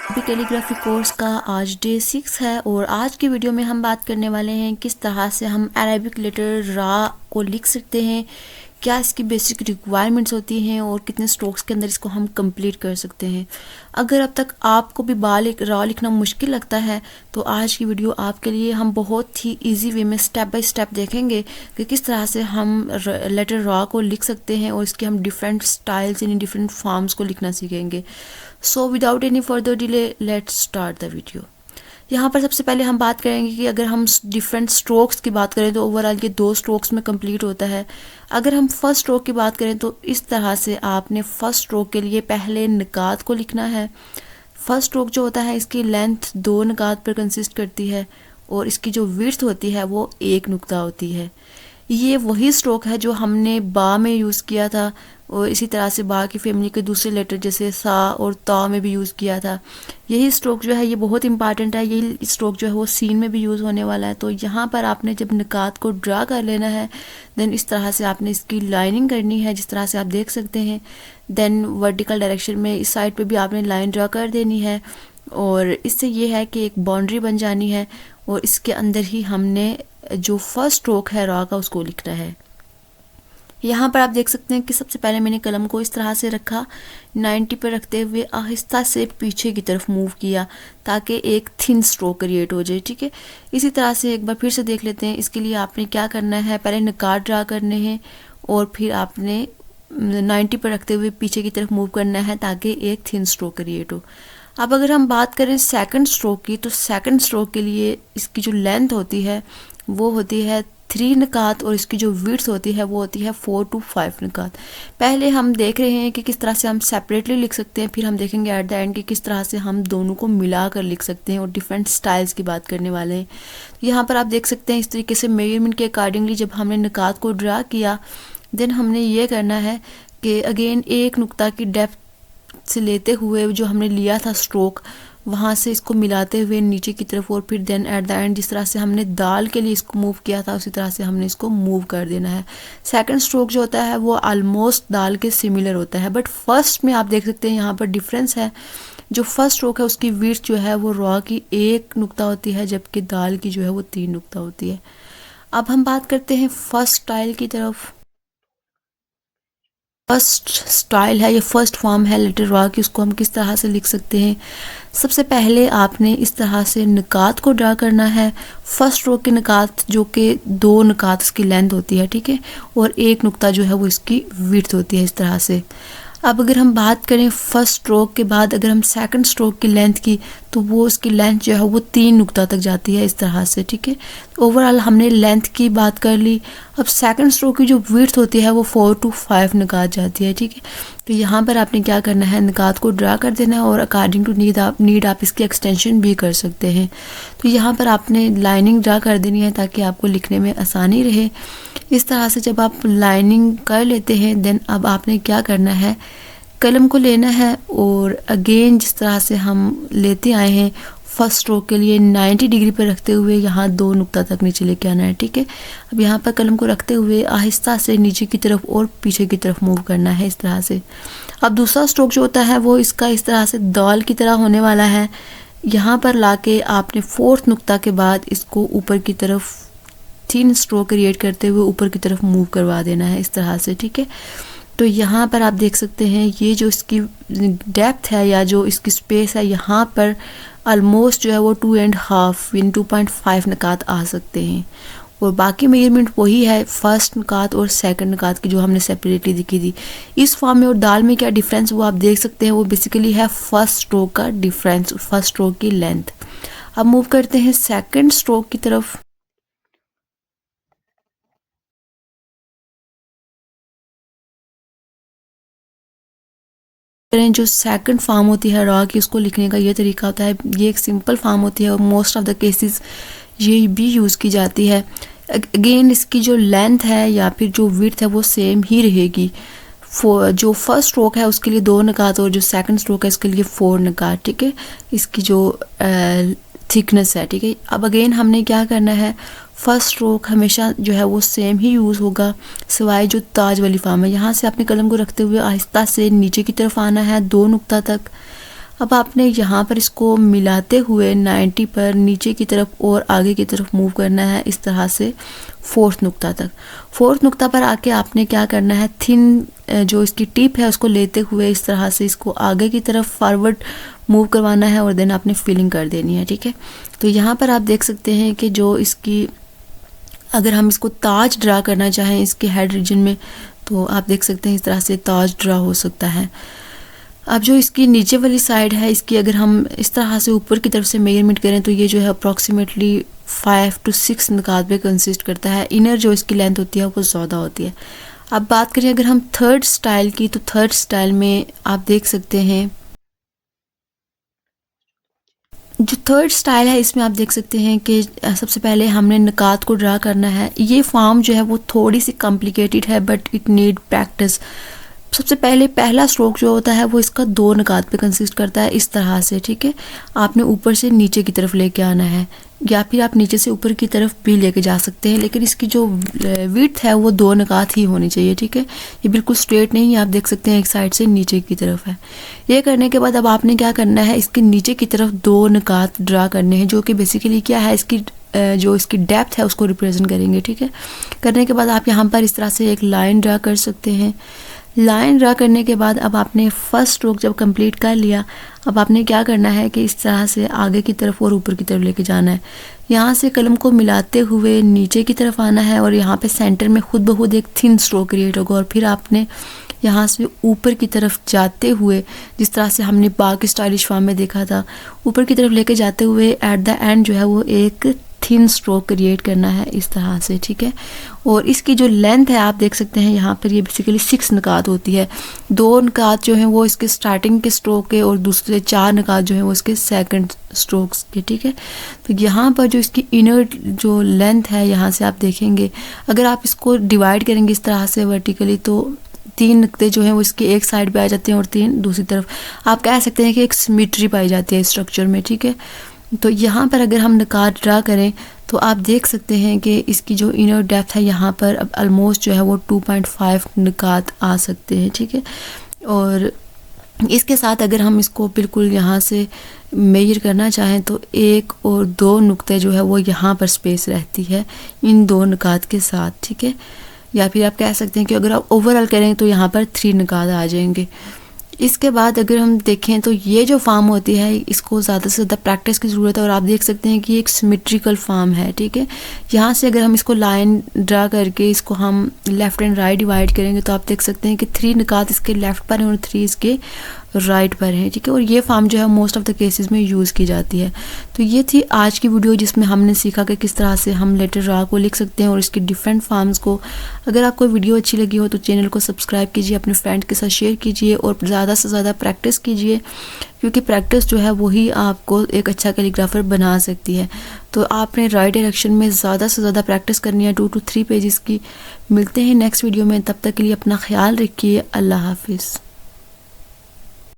अभी calligraphy course का आज डे 6 है और आज की वीडियो में हम बात करने वाले हैं किस तरह से हम अरेबिक लेटर रा को लिख सकते हैं, क्या इसकी बेसिक रिक्वायरमेंट्स होती हैं और कितने स्ट्रोक्स के अंदर इसको हम कंप्लीट कर सकते हैं। अगर अब तक आपको भी रा लिखना मुश्किल लगता है तो आज की वीडियो आपके लिए हम बहुत ही इजी वे में स्टेप बाय स्टेप देखेंगे कि किस तरह से हम लेटर रा को लिख सकते हैं और इसके हम डिफरेंट स्टाइल्स यानी डिफरेंट फॉर्म्स को लिखना सीखेंगे। So without any further delay let's start the video. यहाँ पर सबसे पहले हम बात करेंगे कि अगर हम डिफरेंट स्ट्रोक्स की बात करें तो ओवरऑल ये 2 स्ट्रोक्स में कंप्लीट होता है। अगर हम फर्स्ट स्ट्रोक की बात करें तो इस तरह से आपने फर्स्ट स्ट्रोक के लिए पहले निकात को लिखना है। फर्स्ट स्ट्रोक जो होता है इसकी लेंथ 2 निकात पर कंसिस्ट करती है और इसकी जो विड्थ होती है वो 1 नुक्ता होती है। ये वही स्ट्रोक है जो हमने बा में यूज़ किया था और इसी तरह से बा की फैमिली के दूसरे लेटर जैसे सा और ता में भी यूज़ किया था। यही स्ट्रोक जो है ये बहुत इंपॉर्टेंट है, यही स्ट्रोक जो है वो सीन में भी यूज़ होने वाला है। तो यहाँ पर आपने जब निकात को ड्रा कर लेना है देन इस तरह से आपने इसकी लाइनिंग करनी है जिस तरह से आप देख सकते हैं। देन वर्टिकल डायरेक्शन में इस साइड पर भी आपने लाइन ड्रा कर देनी है और इससे ये है कि एक बाउंड्री बन जानी है और इसके अंदर ही हमने जो फर्स्ट स्ट्रोक है रा का उसको लिखना है। यहाँ पर आप देख सकते हैं कि सबसे पहले मैंने कलम को इस तरह से रखा, 90 पर रखते हुए आहिस्ता से पीछे की तरफ मूव किया ताकि एक थिन स्ट्रोक क्रिएट हो जाए। ठीक है, इसी तरह से एक बार फिर से देख लेते हैं। इसके लिए आपने क्या करना है, पहले निकात ड्रा करने हैं और फिर आपने 90 पर रखते हुए पीछे की तरफ मूव करना है ताकि एक थिन स्ट्रोक क्रिएट हो। अब अगर हम बात करें सेकंड स्ट्रोक की तो सेकंड स्ट्रोक के लिए इसकी जो लेंथ होती है वो होती है 3 निकात और इसकी जो विड्थ होती है वो होती है 4 to 5 निकात। पहले हम देख रहे हैं कि किस तरह से हम सेपरेटली लिख सकते हैं, फिर हम देखेंगे एट द एंड कि किस तरह से हम दोनों को मिला कर लिख सकते हैं और डिफरेंट स्टाइल्स की बात करने वाले हैं। यहाँ पर आप देख सकते हैं इस तरीके से मेजरमेंट के अकॉर्डिंगली जब हमने निकात को ड्रा किया देन हमने ये करना है कि अगेन 1 नुक्ता की डेप्थ से लेते हुए जो हमने लिया था स्ट्रोक वहाँ से इसको मिलाते हुए नीचे की तरफ और फिर देन एट द एंड जिस तरह से हमने दाल के लिए इसको मूव किया था उसी तरह से हमने इसको मूव कर देना है। सेकंड स्ट्रोक जो होता है वो ऑलमोस्ट दाल के सिमिलर होता है बट फर्स्ट में आप देख सकते हैं यहाँ पर डिफरेंस है। जो फर्स्ट स्ट्रोक है उसकी विड्थ जो है वो रा की 1 नुक्ता होती है जबकि दाल की जो है वो 3 नुक्ता होती है। अब हम बात करते हैं फर्स्ट स्टाइल की तरफ। फर्स्ट स्टाइल है, ये फर्स्ट फॉर्म है लेटर रा की, उसको हम किस तरह से लिख सकते हैं। सबसे पहले आपने इस तरह से निकात को ड्रा करना है। फर्स्ट रो के निकात जो कि 2 निकात इसकी लेंथ होती है, ठीक है, और 1 नुक्ता जो है वो इसकी विड्थ होती है इस तरह से। अब अगर हम बात करें फर्स्ट स्ट्रोक के बाद अगर हम सेकंड स्ट्रोक की लेंथ की तो वो उसकी लेंथ जो है वो 3 नुक्ता तक जाती है इस तरह से। ठीक है, ओवरऑल हमने लेंथ की बात कर ली। अब सेकंड स्ट्रोक की जो विड्थ होती है वो 4 to 5 निकात जाती है। ठीक है, तो यहाँ पर आपने क्या करना है, निकात को ड्रा कर देना है और अकॉर्डिंग टू नीड आप इसकी एक्सटेंशन भी कर सकते हैं। तो यहाँ पर आपने लाइनिंग ड्रा कर देनी है ताकि आपको लिखने में आसानी रहे। इस तरह से जब आप लाइनिंग कर लेते हैं देन अब आपने क्या करना है, कलम को लेना है और अगेन जिस तरह से हम लेते आए हैं फर्स्ट स्ट्रोक के लिए 90 डिग्री पर रखते हुए यहाँ 2 नुक्ता तक नीचे लेके आना है। ठीक है, अब यहाँ पर कलम को रखते हुए आहिस्ता से नीचे की तरफ और पीछे की तरफ मूव करना है इस तरह से। अब दूसरा स्ट्रोक जो होता है वो इसका इस तरह से दाल की तरह होने वाला है। यहाँ पर लाके आपने 4th नुक्ता के बाद इसको ऊपर की तरफ 3 स्ट्रोक क्रिएट करते हुए ऊपर की तरफ मूव करवा देना है इस तरह से। ठीक है, तो यहाँ पर आप देख सकते हैं ये जो इसकी डेप्थ है या जो इसकी स्पेस है यहाँ पर ऑलमोस्ट जो है वो 2.5 यानी 2.5 निकात आ सकते हैं और बाकी मेजरमेंट वही है फर्स्ट निकात और सेकंड निकात की जो हमने सेपरेटली दिखी थी। इस फॉर्म में और दाल में क्या डिफरेंस वो आप देख सकते हैं, वो बेसिकली है फर्स्ट स्ट्रोक का डिफरेंस, फर्स्ट स्ट्रोक की लेंथ। अब मूव करते हैं सेकंड स्ट्रोक की तरफ। जो सेकंड फॉर्म होती है रा की उसको लिखने का ये तरीका होता है, ये एक सिंपल फॉर्म होती है और मोस्ट ऑफ द केसेस ये भी यूज़ की जाती है। अगेन इसकी जो लेंथ है या फिर जो विड्थ है वो सेम ही रहेगी। जो फर्स्ट स्ट्रोक है उसके लिए 2 निकात और जो सेकंड स्ट्रोक है इसके लिए 4 निकात। ठीक है, इसकी जो थिकनेस है। ठीक है, अब अगेन हमने क्या करना है, फर्स्ट स्ट्रोक हमेशा जो है वो सेम ही यूज़ होगा सिवाय जो ताज वाली फॉर्म है। यहाँ से अपने कलम को रखते हुए आहिस्ता से नीचे की तरफ आना है 2 नुक्ता तक। अब आपने यहाँ पर इसको मिलाते हुए 90 पर नीचे की तरफ और आगे की तरफ मूव करना है, इस तरह से फोर्थ नुक्ता तक। फोर्थ नुक्ता पर आके आपने क्या करना है, थिन जो इसकी टिप है उसको लेते हुए इस तरह से इसको आगे की तरफ फॉरवर्ड मूव करवाना है और देन आपने फिलिंग कर देनी है, ठीक है। तो यहाँ पर आप देख सकते हैं कि जो इसकी, अगर हम इसको ताज ड्रा करना चाहें इसके हेड रीजन में, तो आप देख सकते हैं इस तरह से ताज ड्रा हो सकता है। अब जो इसकी नीचे वाली साइड है इसकी, अगर हम इस तरह से ऊपर की तरफ से मेजरमेंट करें तो ये जो है अप्रॉक्सीमेटली 5 to 6 निकात पे कंसिस्ट करता है। इनर जो इसकी लेंथ होती है वो ज़्यादा होती है। अब बात करें अगर हम थर्ड स्टाइल की, तो थर्ड स्टाइल में आप देख सकते हैं जो थर्ड स्टाइल है इसमें आप देख सकते हैं कि सबसे पहले हमने निकात को ड्रा करना है। ये फॉर्म जो है वो थोड़ी सी कॉम्प्लिकेटेड है बट इट नीड प्रैक्टिस। सबसे पहले पहला स्ट्रोक जो होता है वो इसका 2 निकात पे कंसिस्ट करता है, इस तरह से, ठीक है। आपने ऊपर से नीचे की तरफ लेके आना है या फिर आप नीचे से ऊपर की तरफ भी लेके जा सकते हैं, लेकिन इसकी जो विड्थ है वो 2 निकात ही होनी चाहिए, ठीक है। ये बिल्कुल स्ट्रेट नहीं है, आप देख सकते हैं एक साइड से नीचे की तरफ है। ये करने के बाद अब आपने क्या करना है, इसके नीचे की तरफ 2 निकात ड्रा करने हैं, जो कि बेसिकली क्या है, इसकी जो इसकी डेप्थ है उसको रिप्रेजेंट करेंगे, ठीक है। करने के बाद आप यहाँ पर इस तरह से एक लाइन ड्रा कर सकते हैं। लाइन ड्रा करने के बाद अब आपने फर्स्ट स्ट्रोक जब कंप्लीट कर लिया, अब आपने क्या करना है कि इस तरह से आगे की तरफ और ऊपर की तरफ लेके जाना है। यहाँ से कलम को मिलाते हुए नीचे की तरफ आना है और यहाँ पे सेंटर में खुद ब खुद एक थिन स्ट्रोक क्रिएट होगा और फिर आपने यहाँ से ऊपर की तरफ जाते हुए, जिस तरह से हमने बाकी स्टाइलिश फॉर्म में देखा था, ऊपर की तरफ लेके जाते हुए एट द एंड जो है वो एक थिन स्ट्रोक क्रिएट करना है, इस तरह से, ठीक है। और इसकी जो लेंथ है आप देख सकते हैं यहाँ पर ये बेसिकली 6 निकात होती है। 2 निकात जो हैं वो इसके स्टार्टिंग के स्ट्रोक के और दूसरे 4 निकात जो हैं वो इसके सेकंड स्ट्रोक्स के, ठीक है। तो यहाँ पर जो इसकी इनर जो लेंथ है, यहाँ से आप देखेंगे अगर आप इसको डिवाइड करेंगे इस तरह से वर्टिकली, तो 3 नुक्ते जो हैं वो इसके एक साइड पे आ जाते हैं और 3 दूसरी तरफ। आप कह सकते हैं कि एक सिमेट्री पाई जाती है स्ट्रक्चर में, ठीक है। तो यहाँ पर अगर हम निकात ड्रा करें तो आप देख सकते हैं कि इसकी जो इनर डेप्थ है यहाँ पर अब ऑलमोस्ट जो है वो 2.5 निकात आ सकते हैं, ठीक है। और इसके साथ अगर हम इसको बिल्कुल यहाँ से मेजर करना चाहें तो 1 और 2 नुक्ते जो है वो यहाँ पर स्पेस रहती है इन 2 निकात के साथ, ठीक है। या फिर आप कह सकते हैं कि अगर आप ओवरऑल करें तो यहाँ पर 3 निकात आ जाएंगे। इसके बाद अगर हम देखें तो ये जो फॉर्म होती है इसको ज़्यादा से ज़्यादा प्रैक्टिस की ज़रूरत है और आप देख सकते हैं कि एक सिमेट्रिकल फॉर्म है, ठीक है। यहाँ से अगर हम इसको लाइन ड्रा करके इसको हम लेफ़्ट एंड राइट डिवाइड करेंगे तो आप देख सकते हैं कि 3 निकात इसके लेफ़्ट पर हैं और 3 इसके राइट पर हैं, ठीक है। और ये फॉर्म जो है मोस्ट ऑफ द केसेस में यूज़ की जाती है। तो ये थी आज की वीडियो जिसमें हमने सीखा कि किस तरह से हम लेटर रा को लिख सकते हैं और इसके डिफरेंट फॉर्म्स को। अगर आपको वीडियो अच्छी लगी हो तो चैनल को सब्सक्राइब कीजिए, अपने फ्रेंड के साथ शेयर कीजिए और ज़्यादा से ज़्यादा प्रैक्टिस कीजिए, क्योंकि प्रैक्टिस जो है वही आपको एक अच्छा कैलीग्राफर बना सकती है। तो आपने राइट डायरेक्शन में ज़्यादा से ज़्यादा प्रैक्टिस करनी है, 2 to 3 पेजेस की। मिलते हैं नेक्स्ट वीडियो में, तब तक के लिए अपना ख्याल रखिए। अल्लाह हाफिज़।